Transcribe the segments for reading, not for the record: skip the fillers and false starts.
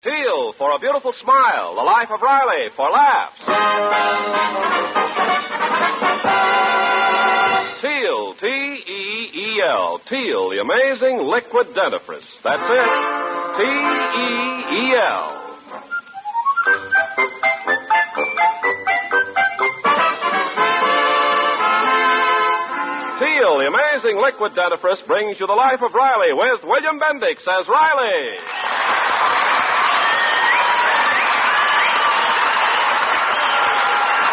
Teal for a beautiful smile. The Life of Riley for laughs. Teal, T-E-E-L. Teal, the amazing liquid dentifrice. That's it. T-E-E-L. Teal, the amazing liquid dentifrice, brings you The Life of Riley with William Bendix as Riley.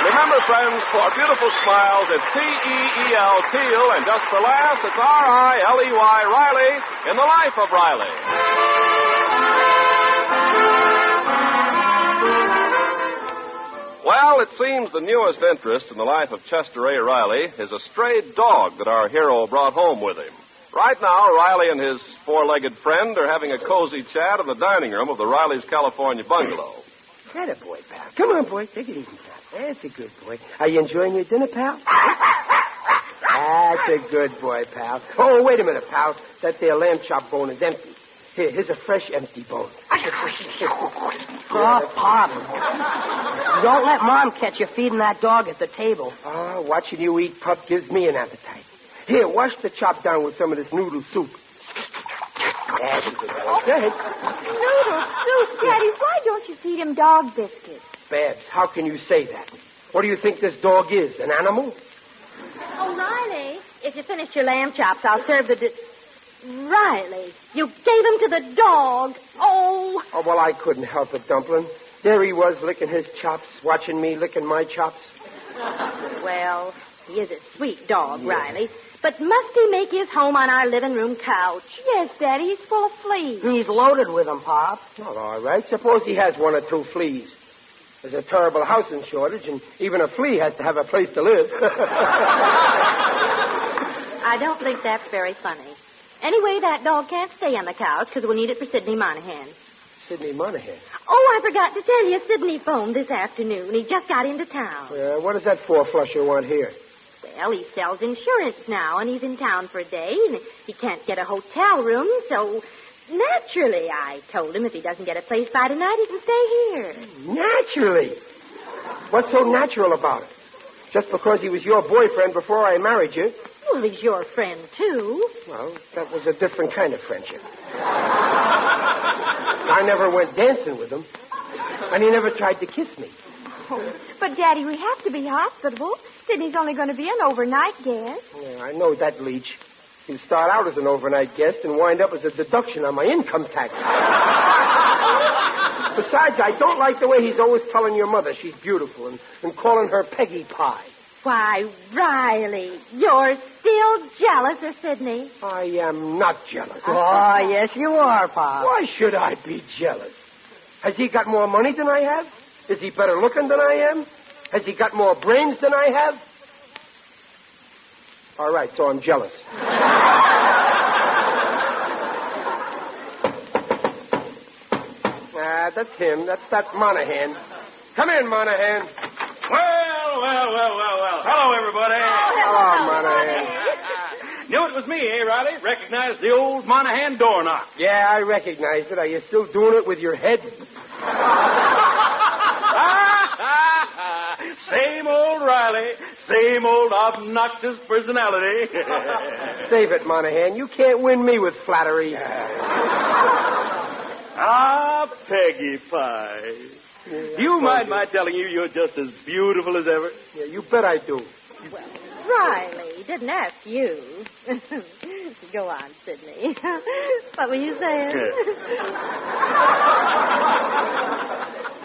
Remember, friends, for beautiful smiles, it's T-E-E-L, Teal, and just for laughs, it's R-I-L-E-Y, Riley, in The Life of Riley. Well, it seems the newest interest in the life of Chester A. Riley is a stray dog that our hero brought home with him. Right now, Riley and his four-legged friend are having a cozy chat in the dining room of the Riley's California bungalow. That a boy, pal. Come on, boy. Take it easy, pal. That's a good boy. Are you enjoying your dinner, pal? That's a good boy, pal. Oh, wait a minute, pal. That there lamb chop bone is empty. Here's a fresh empty bone. Oh, Pop. Don't let Mom catch you feeding that dog at the table. Oh, watching you eat, Pup, gives me an appetite. Here, wash the chop down with some of this noodle soup. That's a good boy. Go ahead. Noodle soup, Daddy. Why don't you feed him dog biscuits? Babs, how can you say that? What do you think this dog is, an animal? Oh, Riley, if you finish your lamb chops, I'll serve the... Riley, you gave him to the dog. Oh. Oh, well, I couldn't help it, Dumplin'. There he was, licking his chops, watching me licking my chops. Well, he is a sweet dog, yeah. Riley. But must he make his home on our living room couch? Yes, Daddy, he's full of fleas. He's loaded with them, Pop. Well, all right. Suppose he has one or two fleas. There's a terrible housing shortage, and even a flea has to have a place to live. I don't think that's very funny. Anyway, that dog can't stay on the couch because we'll need it for Sidney Monahan. Sidney Monahan? Oh, I forgot to tell you, Sidney phoned this afternoon. He just got into town. What does that four-flusher want here? Well, he sells insurance now, and he's in town for a day, and he can't get a hotel room, so naturally I told him if he doesn't get a place by tonight, he can stay here. Naturally? What's so natural about it? Just because he was your boyfriend before I married you? Well, he's your friend, too. Well, that was a different kind of friendship. I never went dancing with him, and he never tried to kiss me. Oh, but, Daddy, we have to be hospitable. Sidney's only going to be an overnight guest. Yeah, I know that, Leach. He'll start out as an overnight guest and wind up as a deduction on my income tax. Besides, I don't like the way he's always telling your mother she's beautiful and calling her Peggy Pie. Why, Riley, you're still jealous of Sidney. I am not jealous. Oh, yes, you are, Pop. Why should I be jealous? Has he got more money than I have? Is he better looking than I am? Has he got more brains than I have? All right, so I'm jealous. That's him. That's that Monahan. Come in, Monahan. Well. Hello, everybody. Hello, Monahan. Knew it was me, eh, Riley? Recognized the old Monahan door knock. Yeah, I recognized it. Are you still doing it with your head? Same old Riley. Same old obnoxious personality. Save it, Monahan. You can't win me with flattery. Peggy Pie. Yeah, you mind my telling you you're just as beautiful as ever? Yeah, you bet I do. Well, Riley didn't ask you. Go on, Sidney. What were you saying?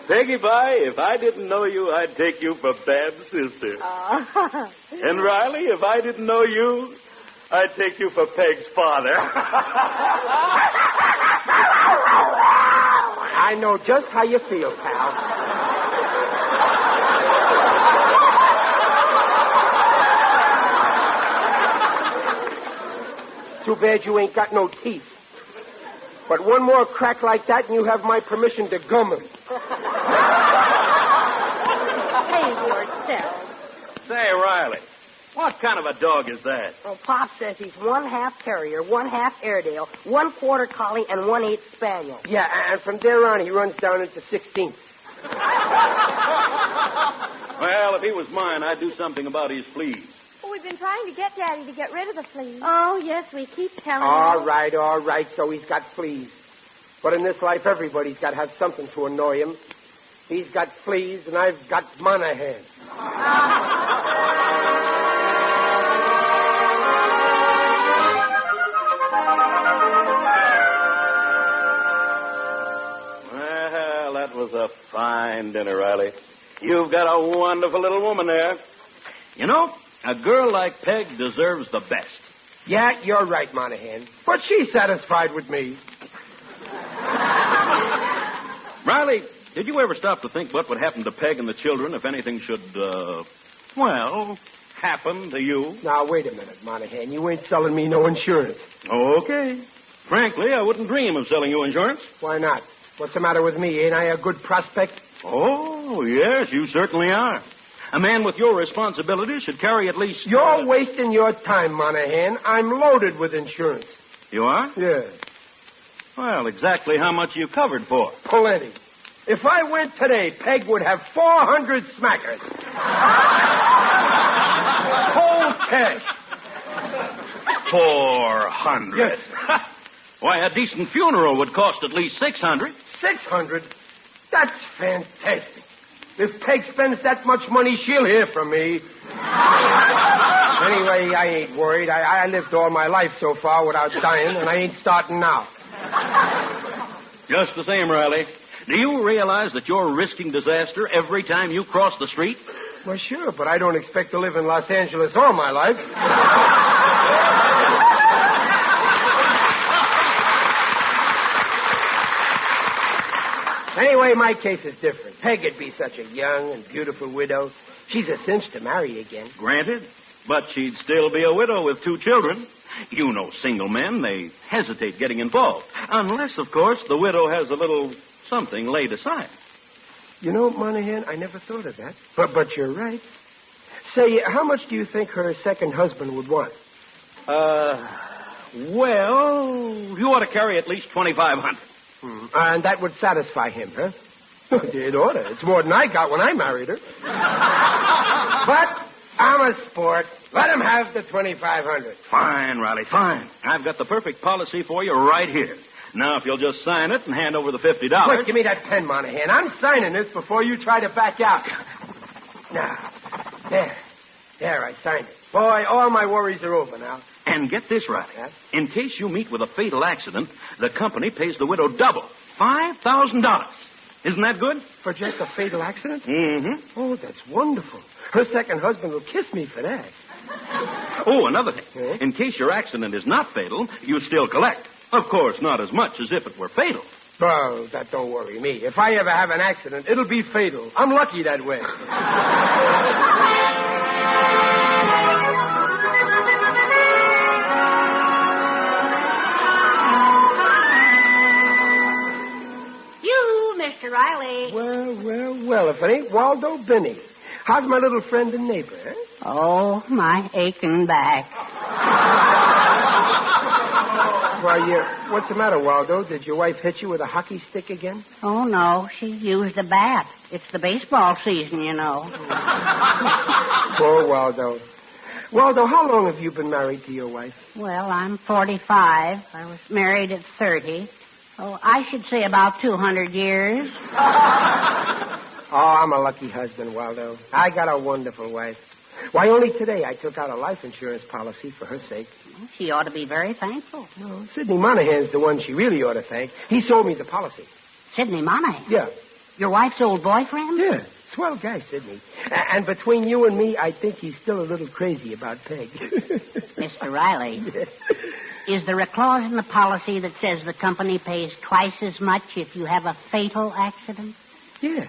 Peggy Pie, if I didn't know you, I'd take you for Bab's sister. Oh. And Riley, if I didn't know you, I'd take you for Peg's father. I know just how you feel, pal. Too bad you ain't got no teeth. But one more crack like that and you have my permission to gum him. Behave yourself. Say, Riley, What kind of a dog is that? Well, Pop says he's 1/2 terrier, 1/2 Airedale, 1/4 collie, and 1/8 spaniel. Yeah, and from there on, he runs down into 16th. Well, if he was mine, I'd do something about his fleas. Well, we've been trying to get Daddy to get rid of the fleas. Oh, yes, we keep telling All him. right, so he's got fleas. But in this life, everybody's got to have something to annoy him. He's got fleas, and I've got Monahan. Well, that was a fine dinner, Riley. You've got a wonderful little woman there. You know, a girl like Peg deserves the best. Yeah, you're right, Monahan. But she's satisfied with me. Riley, did you ever stop to think what would happen to Peg and the children if anything should, happen to you? Now, wait a minute, Monahan. You ain't selling me no insurance. Okay. Frankly, I wouldn't dream of selling you insurance. Why not? What's the matter with me? Ain't I a good prospect? Oh, yes, you certainly are. A man with your responsibilities should carry at least... You're wasting your time, Monahan. I'm loaded with insurance. You are? Yeah. Well, exactly how much are you covered for? Plenty. If I went today, Peg would have 400 smackers. Whole cash. 400? Yes. Why, a decent funeral would cost at least 600. 600? That's fantastic. If Peg spends that much money, she'll hear from me. Anyway, I ain't worried. I lived all my life so far without dying, and I ain't starting now. Just the same, Riley. Do you realize that you're risking disaster every time you cross the street? Well, sure, but I don't expect to live in Los Angeles all my life. Anyway, my case is different. Peg'd be such a young and beautiful widow. She's a cinch to marry again. Granted, but she'd still be a widow with 2 children. You know single men, they hesitate getting involved. Unless, of course, the widow has a little something laid aside. You know, Monahan, I never thought of that. But you're right. Say, how much do you think her second husband would want? Well, you ought to carry at least $2,500. And that would satisfy him, huh? It ought to. It's more than I got when I married her. But I'm a sport. Let him have the $2,500. Fine, Riley, fine. I've got the perfect policy for you right here. Now, if you'll just sign it and hand over the $50... Quick, give me that pen, Monahan. I'm signing this before you try to back out. Now, there, I signed it. Boy, all my worries are over now. And get this, Riley. Huh? In case you meet with a fatal accident, the company pays the widow double, $5,000. Isn't that good? For just a fatal accident? Mm-hmm. Oh, that's wonderful. Her second husband will kiss me for that. Oh, another thing. Huh? In case your accident is not fatal, you still collect. Of course, not as much as if it were fatal. Oh, that don't worry me. If I ever have an accident, it'll be fatal. I'm lucky that way. You, Mr. Riley. Well, if it ain't Waldo Binney. How's my little friend and neighbor, huh? Oh, my aching back. Why, what's the matter, Waldo? Did your wife hit you with a hockey stick again? Oh, no, she used a bat. It's the baseball season, you know. Poor Waldo. Waldo, how long have you been married to your wife? Well, I'm 45. I was married at 30. Oh, I should say about 200 years. Oh, I'm a lucky husband, Waldo. I got a wonderful wife. Why, only today I took out a life insurance policy for her sake. She ought to be very thankful. No, Sidney Monahan's the one she really ought to thank. He sold me the policy. Sidney Monahan? Yeah. Your wife's old boyfriend? Yeah. Swell guy, Sidney. And between you and me, I think he's still a little crazy about Peg. Mr. Riley, is there a clause in the policy that says the company pays twice as much if you have a fatal accident? Yeah.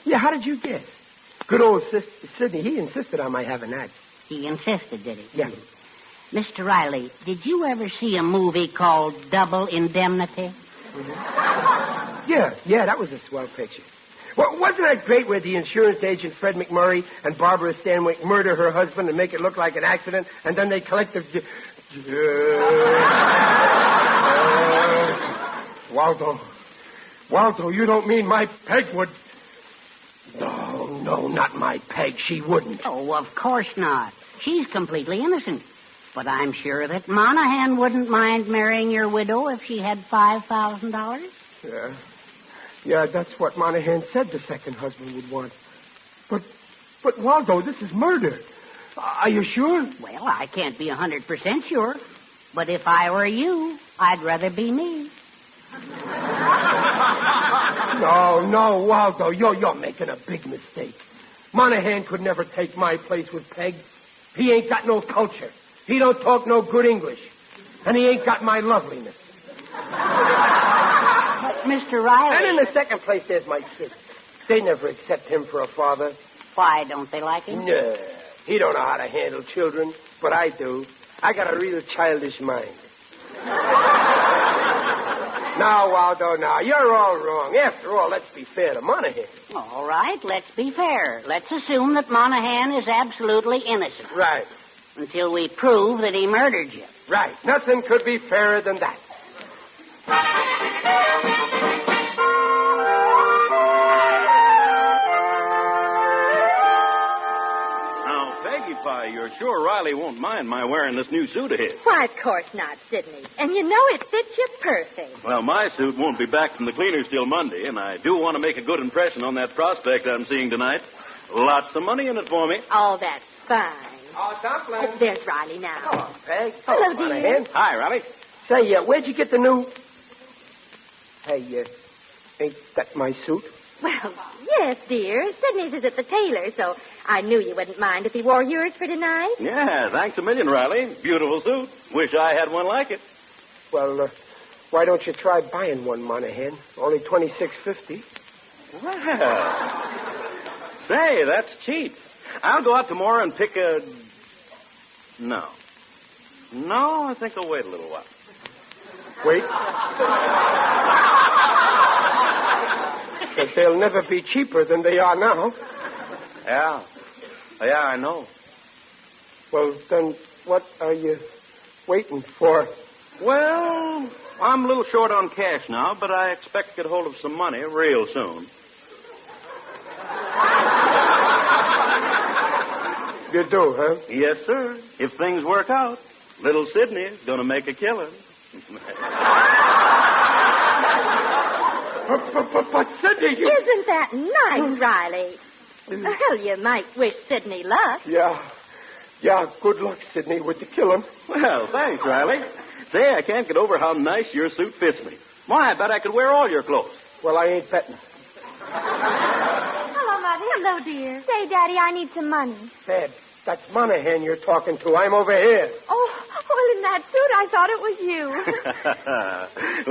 Yeah, how did you guess? Good old Sidney, he insisted on my having that. He insisted, did he? Yeah. Mr. Riley, did you ever see a movie called Double Indemnity? Yeah, that was a swell picture. Well, wasn't that great where the insurance agent, Fred McMurray, and Barbara Stanwyck murder her husband and make it look like an accident, and then they collect the... Waldo, you don't mean my Peg would... No, not my Peg. She wouldn't. Oh, of course not. She's completely innocent. But I'm sure that Monahan wouldn't mind marrying your widow if she had $5,000. Yeah, that's what Monahan said the second husband would want. But Waldo, this is murder. Are you sure? Well, I can't be 100% sure. But if I were you, I'd rather be me. No, Waldo, you're making a big mistake. Monahan could never take my place with Peg. He ain't got no culture. He don't talk no good English. And he ain't got my loveliness. But, Mr. Riley... And in the second place, there's my kids. They never accept him for a father. Why don't they like him? No, he don't know how to handle children, but I do. I got a real childish mind. Now, Waldo, you're all wrong. After all, let's be fair to Monahan. All right, let's be fair. Let's assume that Monahan is absolutely innocent. Right. Until we prove that he murdered you. Right. Nothing could be fairer than that. Peggy, you're sure Riley won't mind my wearing this new suit of his. Why, of course not, Sidney. And you know it fits you perfect. Well, my suit won't be back from the cleaners till Monday, and I do want to make a good impression on that prospect I'm seeing tonight. Lots of money in it for me. Oh, that's fine. Oh, Dumpling. Oh, there's Riley now. Oh, Peg. Hello, dear. Monahan. Hi, Riley. Say, where'd you get the new... Hey, ain't that my suit? Well, yes, dear. Sidney's is at the tailor, so I knew you wouldn't mind if he wore yours for tonight. Yeah, thanks a million, Riley. Beautiful suit. Wish I had one like it. Well, why don't you try buying one, Monahan? Only $26.50. Well, say, that's cheap. I'll go out tomorrow and pick a... No, I think I'll wait a little while. Wait? Because they'll never be cheaper than they are now. Yeah, I know. Well, then what are you waiting for? Well, I'm a little short on cash now, but I expect to get hold of some money real soon. You do, huh? Yes, sir. If things work out, little Sidney's going to make a killing. But Sidney, you... Isn't that nice, Riley? Well, you might wish Sidney luck. Yeah, good luck, Sidney, with the killing. Well, thanks, Riley. Say, I can't get over how nice your suit fits me. Why, I bet I could wear all your clothes. Well, I ain't betting. Hello, Mother. Hello, dear. Say, Daddy, I need some money. Babs, that's Monahan you're talking to. I'm over here. Oh, well, in that suit, I thought it was you.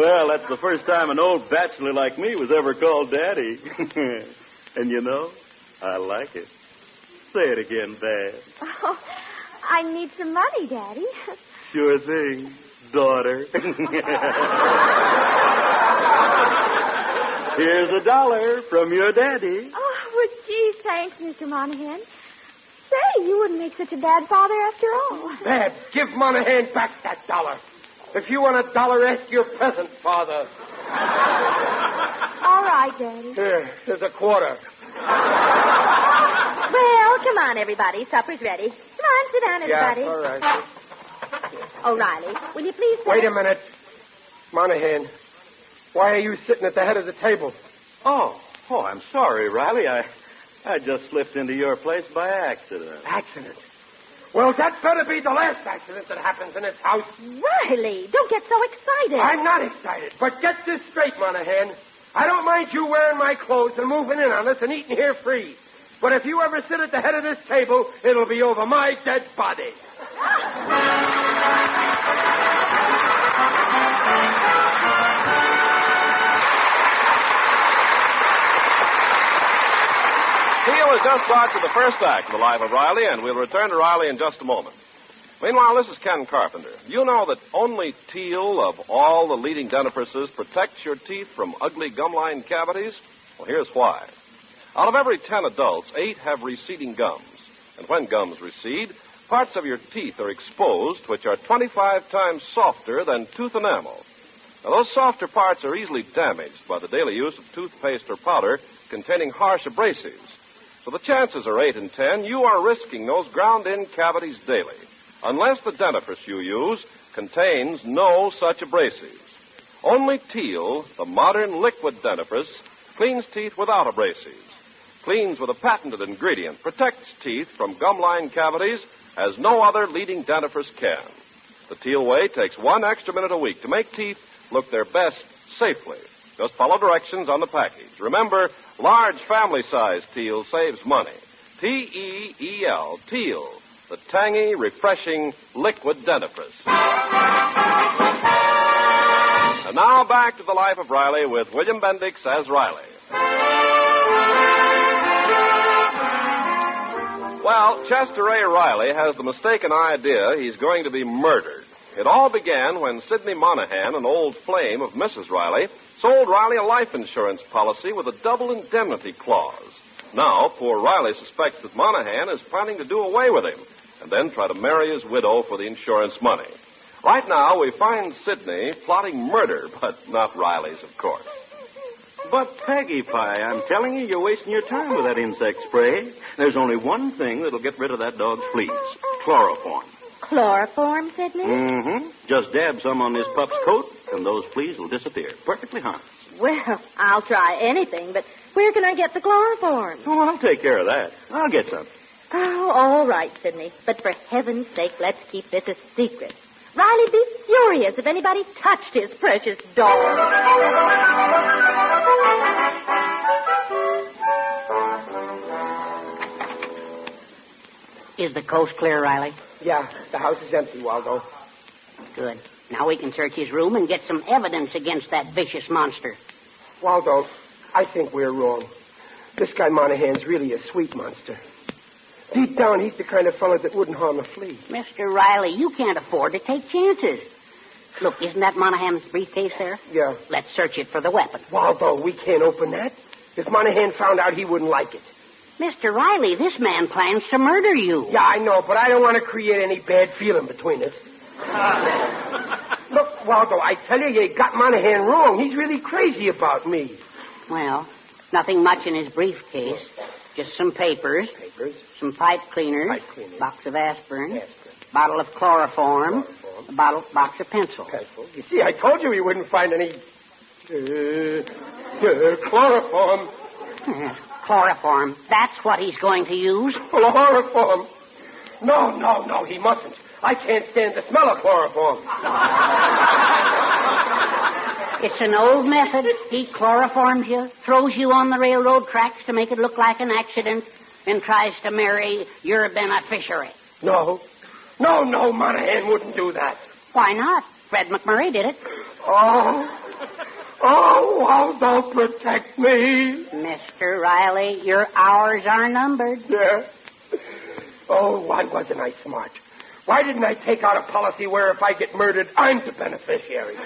Well, that's the first time an old bachelor like me was ever called Daddy. And you know, I like it. Say it again, Dad. Oh, I need some money, Daddy. Sure thing, daughter. Here's $1 from your daddy. Oh, well, gee, thanks, Mr. Monahan. Say, you wouldn't make such a bad father after all. Babs, give Monahan back that $1. If you want $1, ask your present father. All right, Daddy. Here's a quarter. Well, come on, everybody. Supper's ready. Come on, sit down, everybody. Yeah, all right. Oh, Riley, will you please sit? Wait a minute. Monahan, why are you sitting at the head of the table? Oh, I'm sorry, Riley. I just slipped into your place by accident. Accident? Well, that better be the last accident that happens in this house. Riley, don't get so excited. I'm not excited, but get this straight, Monahan. I don't mind you wearing my clothes and moving in on us and eating here free. But if you ever sit at the head of this table, it'll be over my dead body. Teal has just brought to the first act of The Life of Riley, and we'll return to Riley in just a moment. Meanwhile, this is Ken Carpenter. You know that only Teal, of all the leading dentifrices, protects your teeth from ugly gum-line cavities? Well, here's why. Out of every 10 adults, 8 have receding gums. And when gums recede, parts of your teeth are exposed which are 25 times softer than tooth enamel. Now, those softer parts are easily damaged by the daily use of toothpaste or powder containing harsh abrasives. So the chances are 8 in 10 you are risking those ground-in cavities daily, unless the dentifrice you use contains no such abrasives. Only Teal, the modern liquid dentifrice, cleans teeth without abrasives. Cleans with a patented ingredient, protects teeth from gum-lined cavities as no other leading dentifrice can. The Teal way takes 1 extra minute a week to make teeth look their best safely. Just follow directions on the package. Remember, large family-size Teal saves money. T-E-E-L, Teal, the tangy, refreshing liquid dentifrice. And now back to the life of Riley with William Bendix as Riley. Well, Chester A. Riley has the mistaken idea he's going to be murdered. It all began when Sidney Monahan, an old flame of Mrs. Riley, sold Riley a life insurance policy with a double indemnity clause. Now, poor Riley suspects that Monahan is planning to do away with him and then try to marry his widow for the insurance money. Right now, we find Sidney plotting murder, but not Riley's, of course. But, Peggy Pie, I'm telling you, you're wasting your time with that insect spray. There's only one thing that'll get rid of that dog's fleas. Chloroform. Chloroform, Sidney? Mm-hmm. Just dab some on this pup's coat, and those fleas will disappear. Perfectly harmless. Well, I'll try anything, but where can I get the chloroform? Oh, I'll take care of that. I'll get some. Oh, all right, Sidney. But for heaven's sake, let's keep this a secret. Riley'd be furious if anybody touched his precious dog. Is the coast clear, Riley? Yeah, the house is empty, Waldo. Good. Now we can search his room and get some evidence against that vicious monster. Waldo, I think we're wrong. This guy Monahan's really a sweet monster. Deep down, he's the kind of fellow that wouldn't harm a flea. Mr. Riley, you can't afford to take chances. Look, isn't that Monahan's briefcase there? Yeah. Let's search it for the weapon. Waldo, we can't open that. If Monahan found out, he wouldn't like it. Mr. Riley, this man plans to murder you. Yeah, I know, but I don't want to create any bad feeling between us. Look, Waldo, I tell you, you got Monahan wrong. He's really crazy about me. Well, nothing much in his briefcase. Just some papers. Some pipe cleaners. Box of aspirin. Bottle of chloroform. A box of pencils. You see, I told you we wouldn't find any... chloroform. Chloroform. That's what he's going to use. Chloroform. No, he mustn't. I can't stand the smell of chloroform. It's an old method. He chloroforms you, throws you on the railroad tracks to make it look like an accident, and tries to marry your beneficiary. No, Monahan wouldn't do that. Why not? Fred McMurray did it. Waldo, protect me. Mr. Riley, your hours are numbered. Yeah. Oh, why wasn't I smart? Why didn't I take out a policy where if I get murdered, I'm the beneficiary?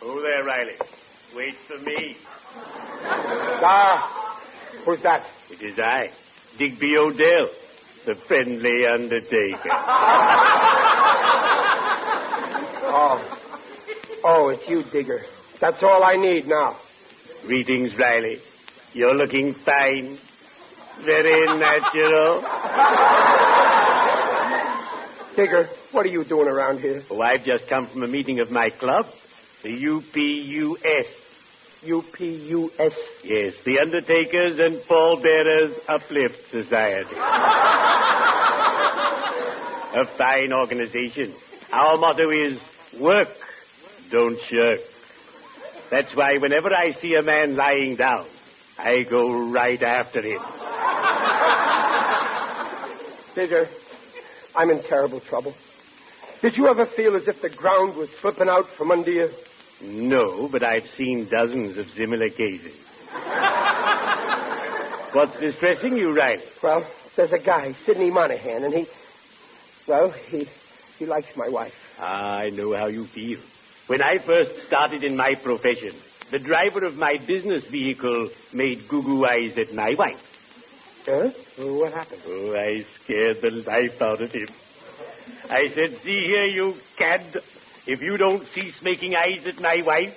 Oh, there, Riley. Wait for me. Who's that? It is I, Digby Odell, the friendly undertaker. Oh, it's you, Digger. That's all I need now. Greetings, Riley. You're looking fine. Very natural. Digger, what are you doing around here? Oh, I've just come from a meeting of my club, the UPUS. UPUS? Yes, the Undertakers and Pallbearers Uplift Society. A fine organization. Our motto is work, don't shirk. That's why whenever I see a man lying down, I go right after him. Digger, I'm in terrible trouble. Did you ever feel as if the ground was slipping out from under you? No, but I've seen dozens of similar cases. What's distressing you, Riley? Well, there's a guy, Sidney Monahan, and he likes my wife. I know how you feel. When I first started in my profession, the driver of my business vehicle made goo-goo eyes at my wife. Huh? Well, what happened? Oh, I scared the life out of him. I said, see here, you cad. If you don't cease making eyes at my wife,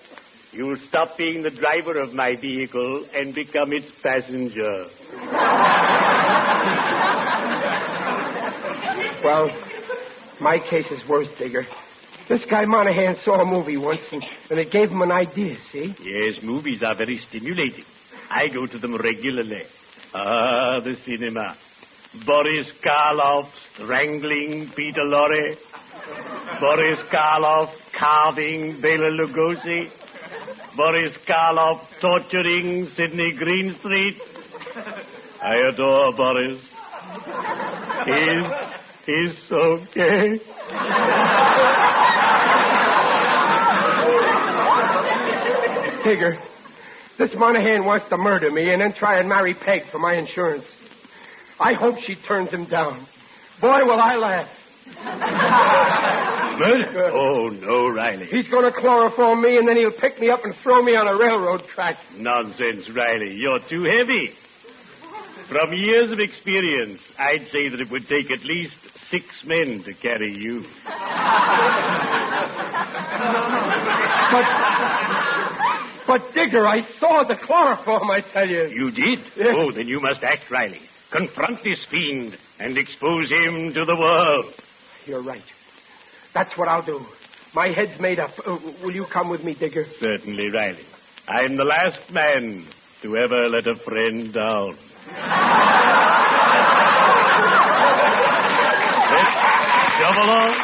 you'll stop being the driver of my vehicle and become its passenger. Well, my case is worse, Digger. This guy Monahan saw a movie once, and it gave him an idea, see? Yes, movies are very stimulating. I go to them regularly. Ah, the cinema. Boris Karloff strangling Peter Lorre. Boris Karloff carving Bela Lugosi. Boris Karloff torturing Sidney Greenstreet. I adore Boris. He's so gay. Digger, this Monahan wants to murder me and then try and marry Peg for my insurance. I hope she turns him down. Boy, will I laugh. Murder? Oh, no, Riley. He's going to chloroform me, and then he'll pick me up and throw me on a railroad track. Nonsense, Riley. You're too heavy. From years of experience, I'd say that it would take at least 6 men to carry you. But Digger, I saw the chloroform, I tell you. You did? Yes. Oh, then you must act, Riley. Confront this fiend and expose him to the world. You're right. That's what I'll do. My head's made up. Will you come with me, Digger? Certainly, Riley. I'm the last man to ever let a friend down. Let's shove along.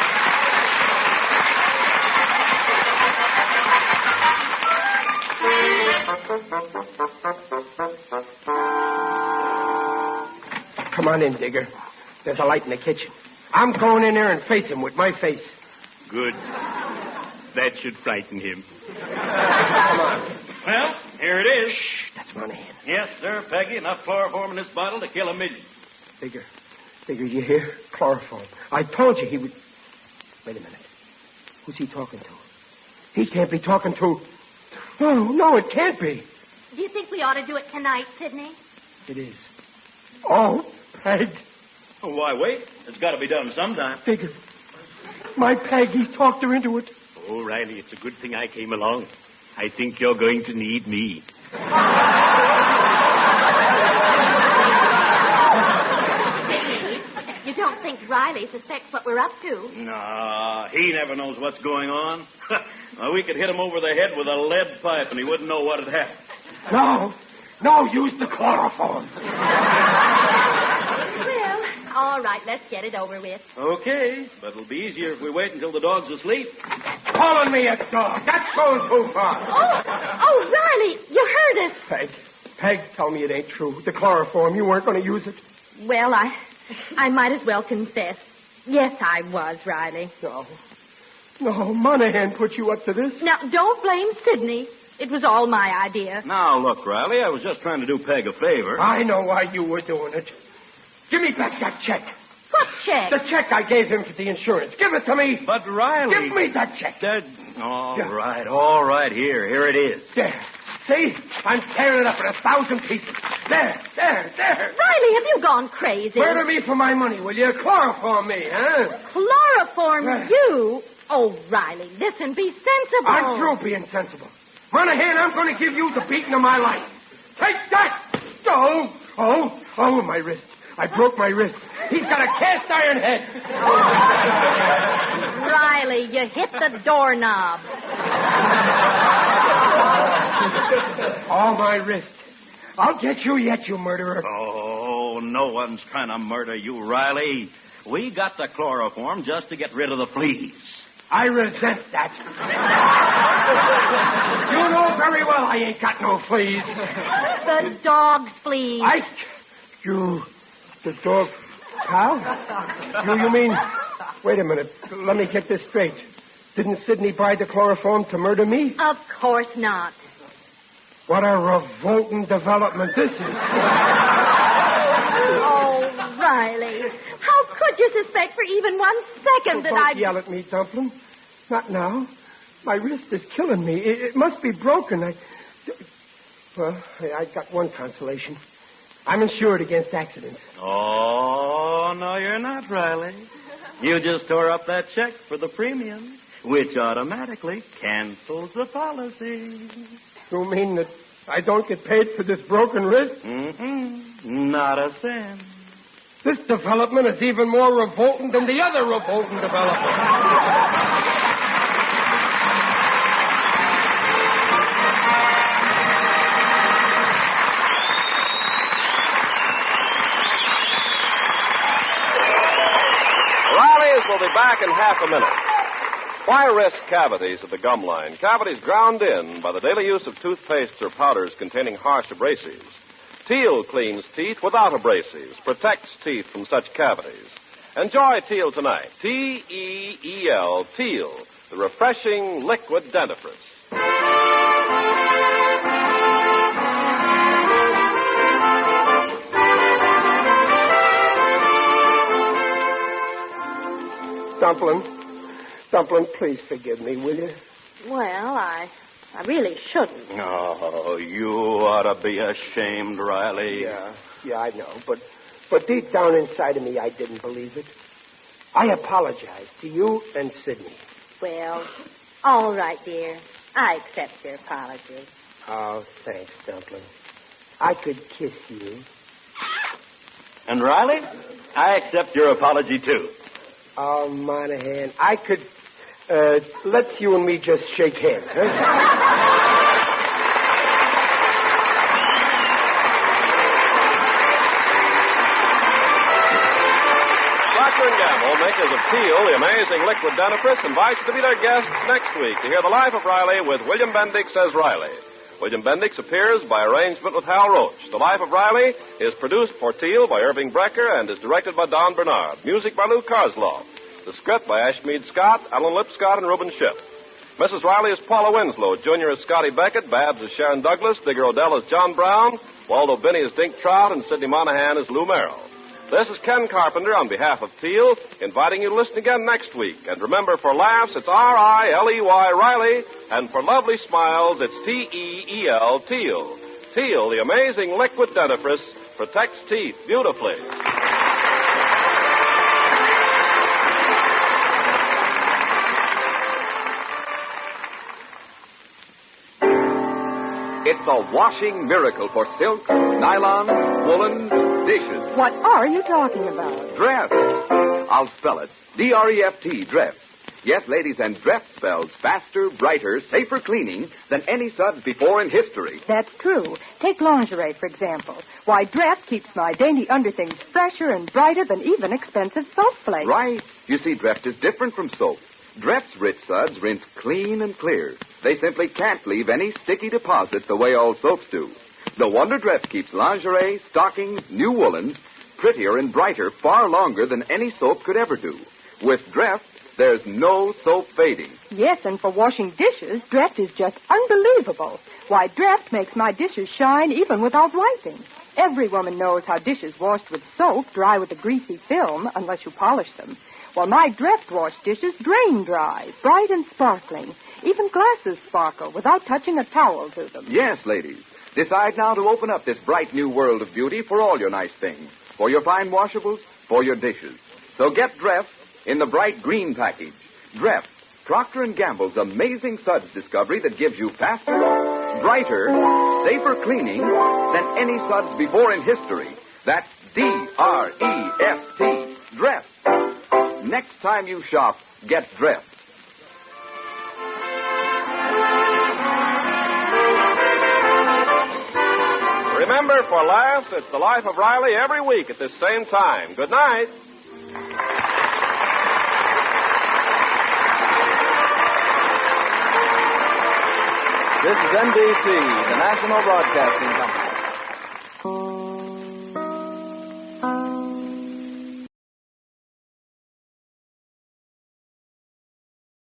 Come on in, Digger. There's a light in the kitchen. I'm going in there and face him with my face. Good. That should frighten him. Come on. Well, here it is. Shh, that's Monahan. Yes, sir, Peggy. Enough chloroform in this bottle to kill a million. Digger, you hear? Chloroform. I told you he would... Wait a minute. Who's he talking to? He can't be talking to... No, it can't be. Do you think we ought to do it tonight, Sidney? It is. Oh, Peg. Oh, why wait? It's got to be done sometime. Digger, my Peg, he's talked her into it. Oh, Riley, it's a good thing I came along. I think you're going to need me. You don't think Riley suspects what we're up to? Nah, he never knows what's going on. Well, we could hit him over the head with a lead pipe and he wouldn't know what had happened. No, use the chloroform. Well, all right, let's get it over with. Okay, but it'll be easier if we wait until the dog's asleep. Calling me a dog. That's going too far. Oh, Riley, you heard us. Peg, tell me it ain't true. The chloroform, you weren't going to use it? Well, I might as well confess. Yes, I was, Riley. No, Monahan put you up to this. Now, don't blame Sidney. It was all my idea. Now, look, Riley, I was just trying to do Peg a favor. I know why you were doing it. Give me back that check. What check? The check I gave him for the insurance. Give it to me. But, Riley... Give me that check. All right, here it is. There. See? I'm tearing it up in 1,000 pieces. There. Riley, have you gone crazy? Murder me for my money, will you? Chloroform me, huh? Chloroform you? Oh, Riley, listen, be sensible. I'm through being sensible. Monahan, I'm going to give you the beating of my life. Take that! Oh, my wrist. I broke my wrist. He's got a cast iron head. Riley, you hit the doorknob. Oh, my wrist. I'll get you yet, you murderer. Oh, no one's trying to murder you, Riley. We got the chloroform just to get rid of the fleas. I resent that. You know very well I ain't got no fleas. The dog's fleas. The dog, pal? You mean... Wait a minute. Let me get this straight. Didn't Sidney buy the chloroform to murder me? Of course not. What a revolting development this is. Oh, Riley, how could you suspect for even 1 second that Don't yell at me, Dumpling. Not now. My wrist is killing me. It must be broken. Well, I got one consolation. I'm insured against accidents. Oh, no, you're not, Riley. You just tore up that check for the premium, which automatically cancels the policy. You mean that I don't get paid for this broken wrist? Mm-hmm. Not a cent. This development is even more revolting than the other revolting development. We'll be back in half a minute. Why risk cavities at the gum line? Cavities ground in by the daily use of toothpastes or powders containing harsh abrasives. Teal cleans teeth without abrasives, protects teeth from such cavities. Enjoy Teal tonight. T-E-E-L, Teal, the refreshing liquid dentifrice. Dumpling, please forgive me, will you? Well, I really shouldn't. Oh, you ought to be ashamed, Riley. Yeah, I know. But deep down inside of me, I didn't believe it. I apologize to you and Sidney. Well, all right, dear. I accept your apology. Oh, thanks, Dumpling. I could kiss you. And Riley, I accept your apology, too. Oh, Monahan, I could, let's you and me just shake hands, huh? Procter & Gamble, makers of Teal, the amazing liquid dentifrice, invites you to be their guests next week to hear The Life of Riley with William Bendix as Riley. William Bendix appears by arrangement with Hal Roach. The Life of Riley is produced for Teal by Irving Brecker and is directed by Don Bernard. Music by Lou Karslow. The script by Ashmead Scott, Alan Lipscott, and Reuben Shipp. Mrs. Riley is Paula Winslow. Junior is Scotty Beckett. Babs is Sharon Douglas. Digger Odell is John Brown. Waldo Binney is Dink Trout. And Sidney Monahan is Lou Merrill. This is Ken Carpenter on behalf of Teal, inviting you to listen again next week. And remember, for laughs, it's R-I-L-E-Y, Riley. And for lovely smiles, it's T-E-E-L, Teal. Teal, the amazing liquid dentifrice, protects teeth beautifully. It's a washing miracle for silk, nylon, woolen, dishes. What are you talking about? Dreft. I'll spell it. D-R-E-F-T, Dreft. Yes, ladies, and Dreft spells faster, brighter, safer cleaning than any suds before in history. That's true. Take lingerie, for example. Why, Dreft keeps my dainty underthings fresher and brighter than even expensive soap flakes. Right. You see, Dreft is different from soap. Dreft's rich suds rinse clean and clear. They simply can't leave any sticky deposit the way all soaps do. No wonder Dreft keeps lingerie, stockings, new woolens prettier and brighter far longer than any soap could ever do. With Dreft, there's no soap fading. Yes, and for washing dishes, Dreft is just unbelievable. Why, Dreft makes my dishes shine even without wiping. Every woman knows how dishes washed with soap dry with a greasy film unless you polish them. Well, my Dreft wash dishes drain dry, bright and sparkling. Even glasses sparkle without touching a towel to them. Yes, ladies. Decide now to open up this bright new world of beauty for all your nice things. For your fine washables, for your dishes. So get Dreft in the bright green package. Dreft, Procter & Gamble's amazing suds discovery that gives you faster, brighter, safer cleaning than any suds before in history. That's D-R-E-F-T, Dreft. Next time you shop, get Dreft. Remember, for laughs, it's The Life of Riley every week at this same time. Good night. This is NBC, the National Broadcasting Company.